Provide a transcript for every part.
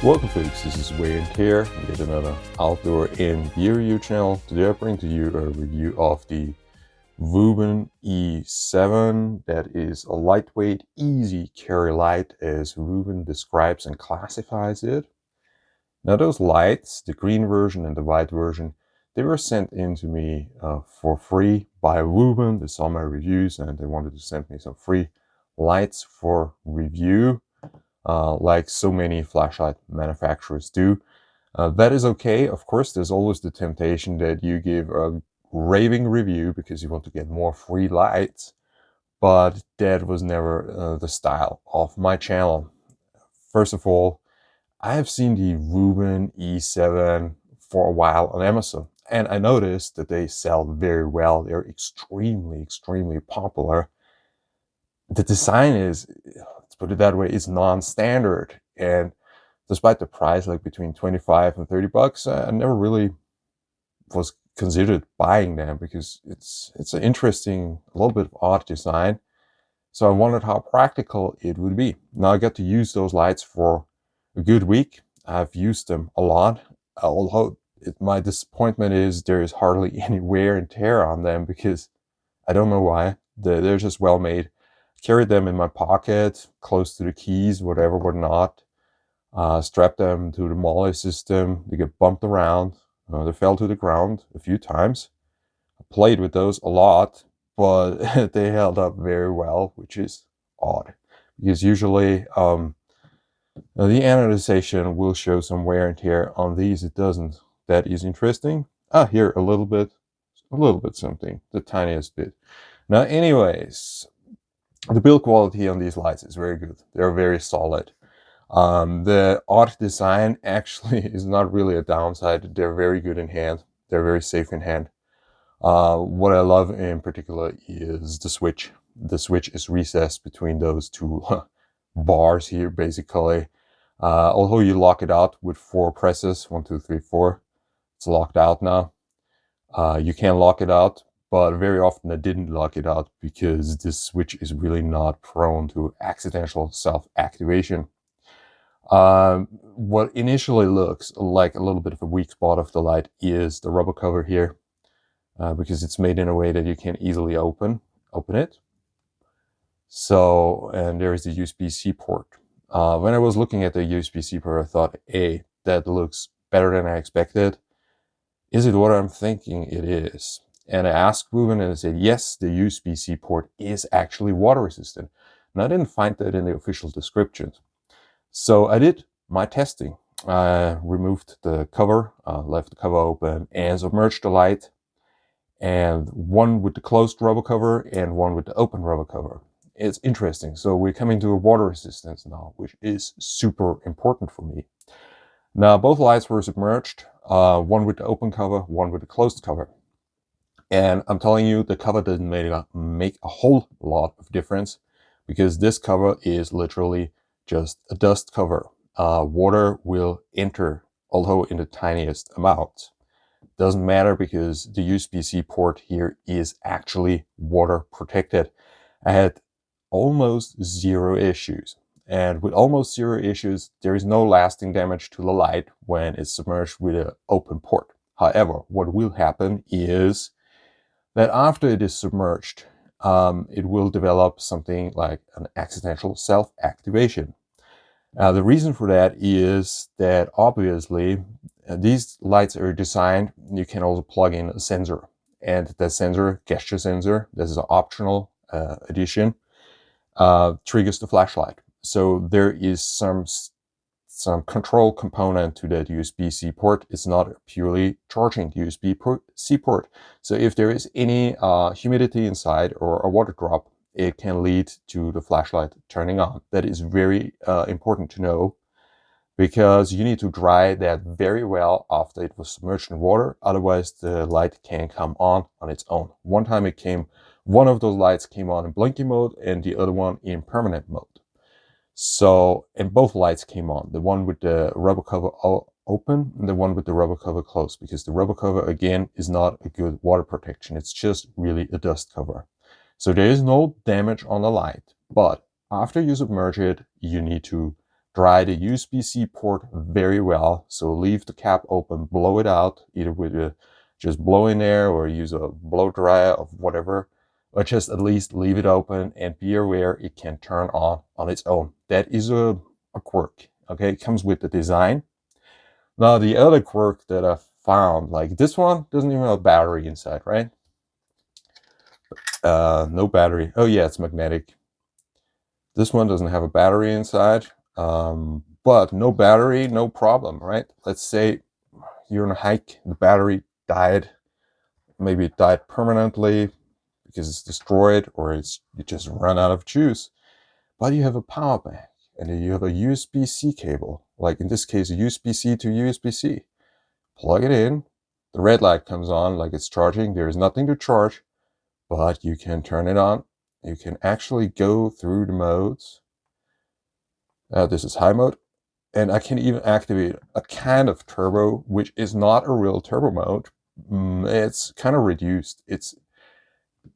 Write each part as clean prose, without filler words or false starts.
Welcome folks, this is Wear and Tear, yet another outdoor and gear review channel. Today I bring to you a review of the Wuben E7. That is a lightweight, easy carry light as Wuben describes and classifies it. Now those lights, the green version and the white version, they were sent in to me for free by Wuben. They saw my reviews and they wanted to send me some free lights for review. Like so many flashlight manufacturers do. That is okay. Of course, there's always the temptation that you give a raving review because you want to get more free lights, but that was never the style of my channel. First of all, I have seen the Wuben E7 for a while on Amazon, and I noticed that they sell very well. They're extremely popular. The design is, let's put it that way, is non-standard, and despite the price, like between 25 and 30 bucks, I never really was considered buying them because it's an interesting, a little bit of odd design. So I wondered how practical it would be. Now I got to use those lights for a good week. I've used them a lot, although my disappointment is there is hardly any wear and tear on them because I don't know why. They're just well made. Carried them in my pocket, close to the keys, whatever, whatnot. Strapped them to the MOLLE system. They get bumped around. They fell to the ground a few times. I played with those a lot, but they held up very well, which is odd. Because usually the anodization will show some wear and tear. On these it doesn't. That is interesting. Here a little bit something, the tiniest bit. Now anyways, the build quality on these lights is very good. They're very solid. The odd design actually is not really a downside. They're very good in hand. They're very safe in hand. What I love in particular is the switch. The switch is recessed between those two bars here, basically. Although you lock it out with 4 presses, 1, 2, 3, 4, it's locked out now. You can lock it out, but very often I didn't lock it out because this switch is really not prone to accidental self-activation. What initially looks like a little bit of a weak spot of the light is the rubber cover here, because it's made in a way that you can easily open it. So, and there is the USB-C port. When I was looking at the USB-C port, I thought, hey, that looks better than I expected. Is it what I'm thinking it is? And I asked Wuben and they said, yes, the USB-C port is actually water resistant. And I didn't find that in the official descriptions. So I did my testing. I removed the cover, left the cover open, and submerged the light. And one with the closed rubber cover and one with the open rubber cover. It's interesting. So we're coming to a water resistance now, which is super important for me. Now both lights were submerged, one with the open cover, one with the closed cover. And I'm telling you, the cover doesn't make a whole lot of difference because this cover is literally just a dust cover. Water will enter, although in the tiniest amount. Doesn't matter because the USB-C port here is actually water protected. I had almost 0 issues. And with almost 0 issues, there is no lasting damage to the light when it's submerged with an open port. However, what will happen is that after it is submerged, it will develop something like an accidental self-activation. The reason for that is that obviously these lights are designed, you can also plug in a sensor. And the sensor, gesture sensor, this is an optional addition, triggers the flashlight. So there is some control component to that USB-C port. It's not purely charging USB-C port. So if there is any humidity inside or a water drop, it can lead to the flashlight turning on. That is very important to know because you need to dry that very well after it was submerged in water. Otherwise, the light can come on its own. One time one of those lights came on in blinking mode and the other one in permanent mode. So, and both lights came on, the one with the rubber cover open and the one with the rubber cover closed, because the rubber cover, again, is not a good water protection. It's just really a dust cover. So there is no damage on the light, but after you submerge it, you need to dry the USB-C port very well. So leave the cap open, blow it out, either with just blow in there or use a blow dryer of whatever, but just at least leave it open and be aware it can turn on its own. That is a quirk. Okay, it comes with the design. Now the other quirk that I found, like this one doesn't even have a battery inside, right? No battery. Oh yeah, it's magnetic. This one doesn't have a battery inside, but no battery, no problem, right? Let's say you're on a hike, the battery died. Maybe it died permanently because it's destroyed, or you just run out of juice. But you have a power bank, and then you have a USB-C cable, like in this case, a USB-C to USB-C. Plug it in, the red light comes on like it's charging. There is nothing to charge, but you can turn it on. You can actually go through the modes. This is high mode, and I can even activate a kind of turbo, which is not a real turbo mode. It's kind of reduced. It's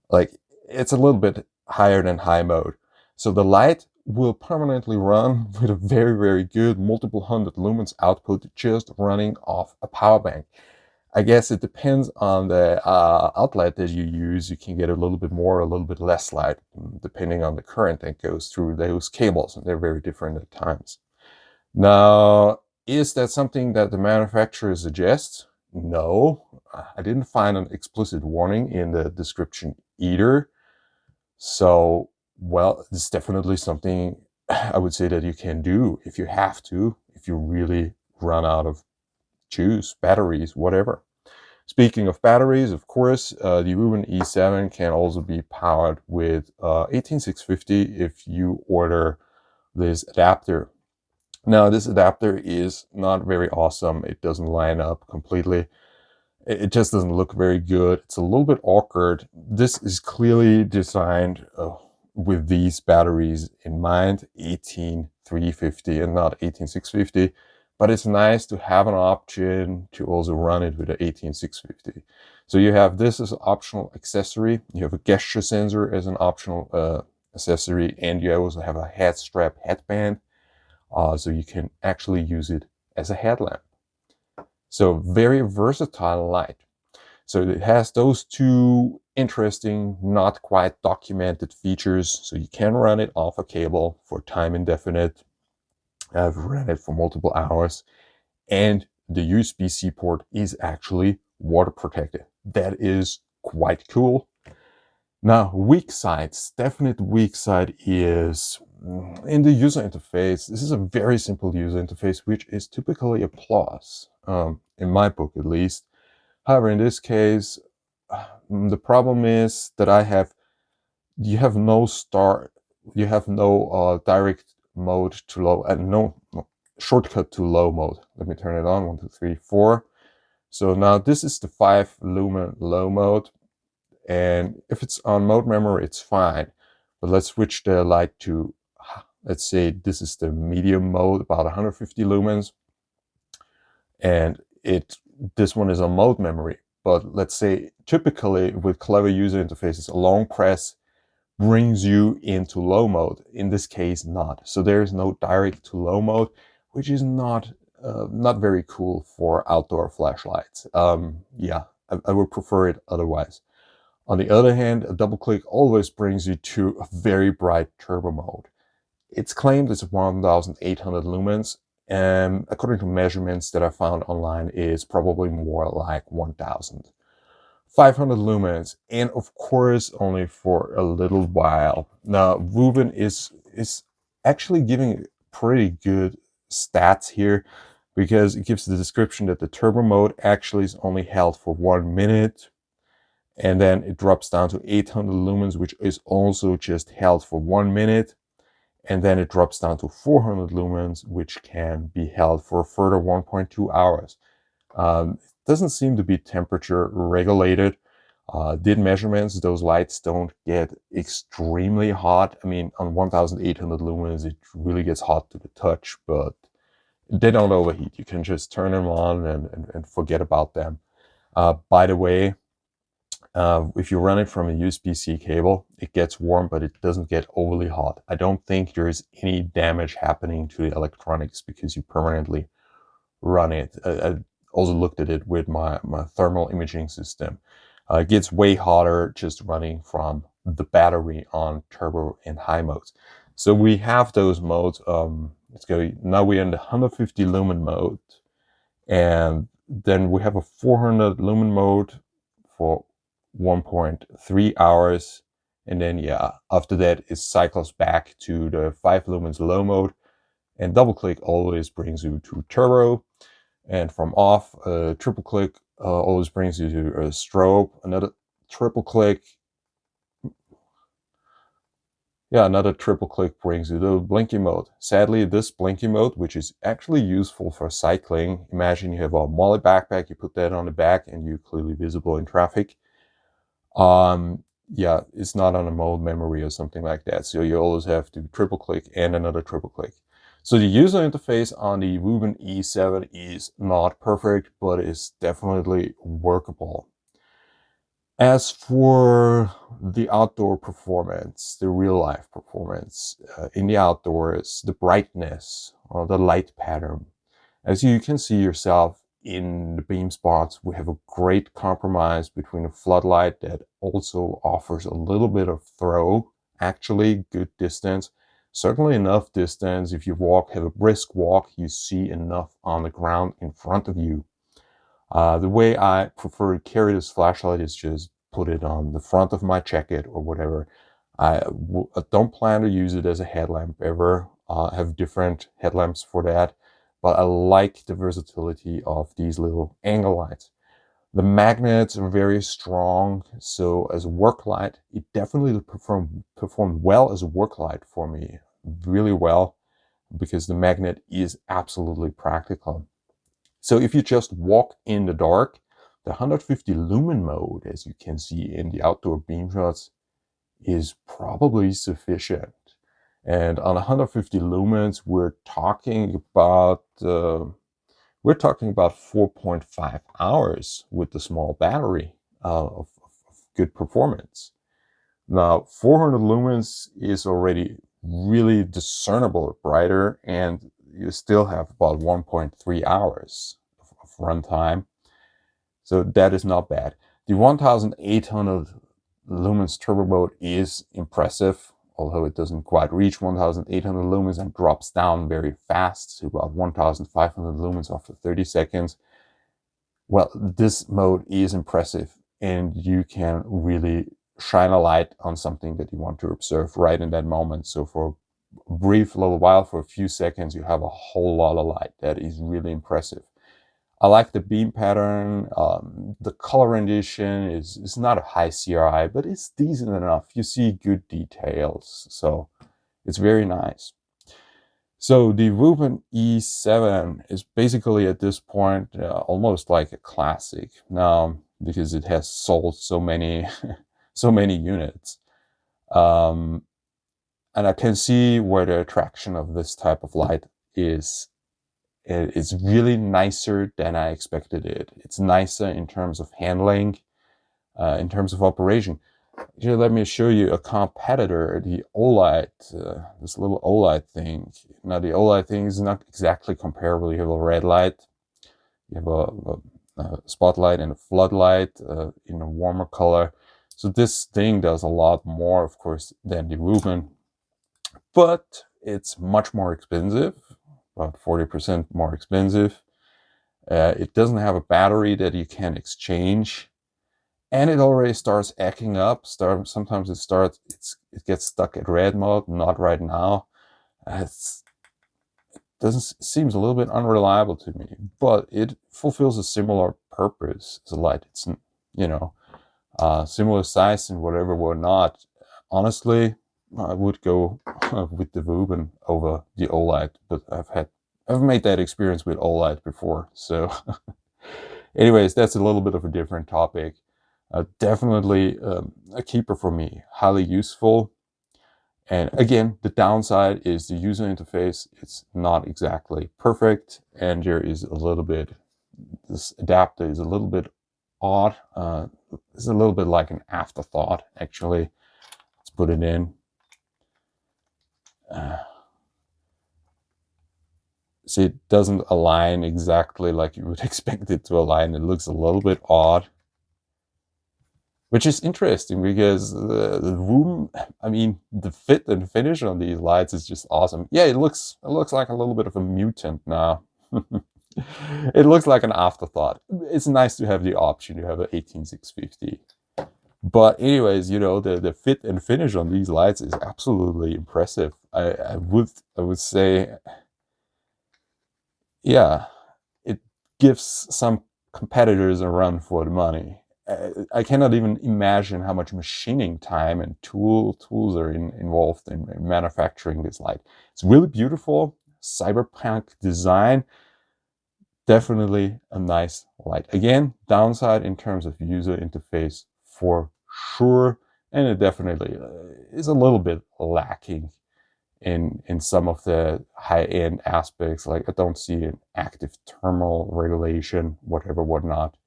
a little bit higher than high mode. So the light will permanently run with a very, very good multiple hundred lumens output just running off a power bank. I guess it depends on the outlet that you use. You can get a little bit more, a little bit less light, depending on the current that goes through those cables, and they're very different at times. Now, is that something that the manufacturer suggests? No, I didn't find an explicit warning in the description either. So, well, it's definitely something I would say that you can do if you have to, if you really run out of juice, batteries, whatever. Speaking of batteries, of course, the Wuben E7 can also be powered with 18650 if you order this adapter. Now, this adapter is not very awesome. It doesn't line up completely. It just doesn't look very good. It's a little bit awkward. This is clearly designed with these batteries in mind, 18350 and not 18650. But it's nice to have an option to also run it with an 18650. So you have this as an optional accessory. You have a gesture sensor as an optional accessory, and you also have a head strap headband. So you can actually use it as a headlamp. So very versatile light. So it has those two interesting, not quite documented features. So you can run it off a cable for time indefinite. I've ran it for multiple hours. And the USB-C port is actually water protected. That is quite cool. Now, weak sides, definite weak side is in the user interface. This is a very simple user interface, which is typically a plus, in my book at least. However, in this case, the problem is that you have no direct mode to low, and no shortcut to low mode. Let me turn it on, 1, 2, 3, 4. So now this is the 5 lumen low mode. And if it's on mode memory, it's fine. But let's switch the light to, let's say this is the medium mode, about 150 lumens. And this one is on mode memory. But let's say typically with clever user interfaces, a long press brings you into low mode. In this case, not. So there is no direct to low mode, which is not very cool for outdoor flashlights. Yeah, I would prefer it otherwise. On the other hand, a double click always brings you to a very bright turbo mode. It's claimed it's 1800 lumens, and according to measurements that I found online, it's probably more like 1500 lumens, and of course only for a little while. Now, Wuben is actually giving pretty good stats here, because it gives the description that the turbo mode actually is only held for 1 minute. And then it drops down to 800 lumens, which is also just held for 1 minute. And then it drops down to 400 lumens, which can be held for a further 1.2 hours. It doesn't seem to be temperature regulated. Did measurements, those lights don't get extremely hot. I mean, on 1800 lumens, it really gets hot to the touch, but they don't overheat. You can just turn them on and forget about them. By the way, If you run it from a USB-C cable, it gets warm, but it doesn't get overly hot. I don't think there's any damage happening to the electronics because you permanently run it. I also looked at it with my thermal imaging system. It gets way hotter just running from the battery on turbo and high modes. So we have those modes. Let's go. Now we're in the 150 lumen mode, and then we have a 400 lumen mode for 1.3 hours. And then, yeah, after that, it cycles back to the 5 lumens low mode. And double click always brings you to turbo. And from off, triple click always brings you to a strobe. Another triple click, another triple click brings you to blinky mode. Sadly, this blinky mode, which is actually useful for cycling, imagine you have a Molly backpack, you put that on the back and you're clearly visible in traffic. Yeah, it's not on a mode memory or something like that. So you always have to triple click and another triple click. So the user interface on the Wuben E7 is not perfect, but it's definitely workable. As for the outdoor performance, the real life performance in the outdoors, the brightness or the light pattern, as you can see yourself in the beam spots, we have a great compromise between a floodlight that also offers a little bit of throw, actually good distance, certainly enough distance. If you have a brisk walk, you see enough on the ground in front of you. The way I prefer to carry this flashlight is just put it on the front of my jacket or whatever. I don't plan to use it as a headlamp ever. I have different headlamps for that, but I like the versatility of these little angle lights. The magnets are very strong, so as a work light, it definitely performed well as a work light for me, really well, because the magnet is absolutely practical. So if you just walk in the dark, the 150 lumen mode, as you can see in the outdoor beam shots, is probably sufficient. And on 150 lumens, we're talking about 4.5 hours with the small battery of good performance. Now, 400 lumens is already really discernible brighter, and you still have about 1.3 hours of runtime. So that is not bad. The 1800 lumens turbo mode is impressive, although it doesn't quite reach 1800 lumens and drops down very fast to about 1500 lumens after 30 seconds. Well, this mode is impressive, and you can really shine a light on something that you want to observe right in that moment. So for a brief little while, for a few seconds, you have a whole lot of light. That is really impressive. I like the beam pattern. The color rendition is not a high CRI, but it's decent enough. You see good details, so it's very nice. So the Wuben E7 is basically at this point almost like a classic now, because it has sold so many so many units. And I can see where the attraction of this type of light is. It's really nicer than I expected it. It's nicer in terms of handling, in terms of operation. Here, let me show you a competitor, the OLED, this little OLED thing. Now, the OLED thing is not exactly comparable. You have a red light, you have a spotlight and a floodlight in a warmer color. So this thing does a lot more, of course, than the Wuben, but it's much more expensive, about 40% more expensive. It doesn't have a battery that you can exchange. And it already starts acting up. Sometimes it gets stuck at red mode. Not right now. It seems a little bit unreliable to me, but it fulfills a similar purpose as a light. It's similar size and whatnot. Honestly, I would go with the Wuben over the OLED, but I've made that experience with OLED before. So, anyways, that's a little bit of a different topic. Definitely a keeper for me, highly useful. And again, the downside is the user interface. It's not exactly perfect, and there is a little bit, this adapter is a little bit odd. It's a little bit like an afterthought, actually. Let's put it in. See, it doesn't align exactly like you would expect it to align. It looks a little bit odd, which is interesting because the Wuben, I mean, the fit and finish on these lights is just awesome. Yeah, it looks like a little bit of a mutant now. It looks like an afterthought. It's nice to have the option. You have an 18650. But anyways, you know, the fit and finish on these lights is absolutely impressive. I would say, yeah, it gives some competitors a run for the money. I cannot even imagine how much machining time and tools are involved in manufacturing this light. It's really beautiful, cyberpunk design. Definitely a nice light. Again, downside in terms of user interface for sure, and it definitely is a little bit lacking in some of the high-end aspects. Like I don't see an active thermal regulation, whatnot.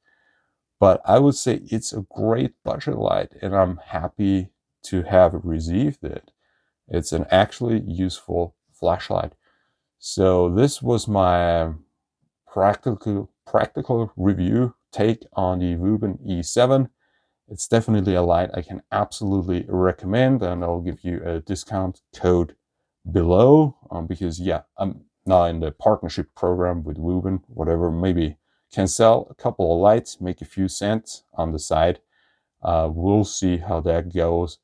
But I would say it's a great budget light, and I'm happy to have received it. It's an actually useful flashlight. So this was my practical review take on the Wuben E7. It's definitely a light I can absolutely recommend, and I'll give you a discount code below because yeah, I'm now in the partnership program with Wuben, whatever, maybe can sell a couple of lights, make a few cents on the side. We'll see how that goes.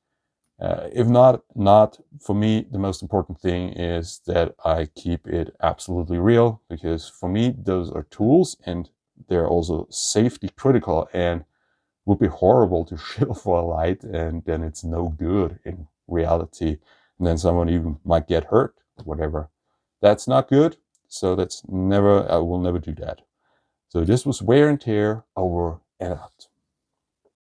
If not for me, the most important thing is that I keep it absolutely real, because for me, those are tools and they're also safety critical, and would be horrible to shill for a light and then it's no good in reality. And then someone even might get hurt, whatever. That's not good. So I will never do that. So this was Wear and Tear, over and out.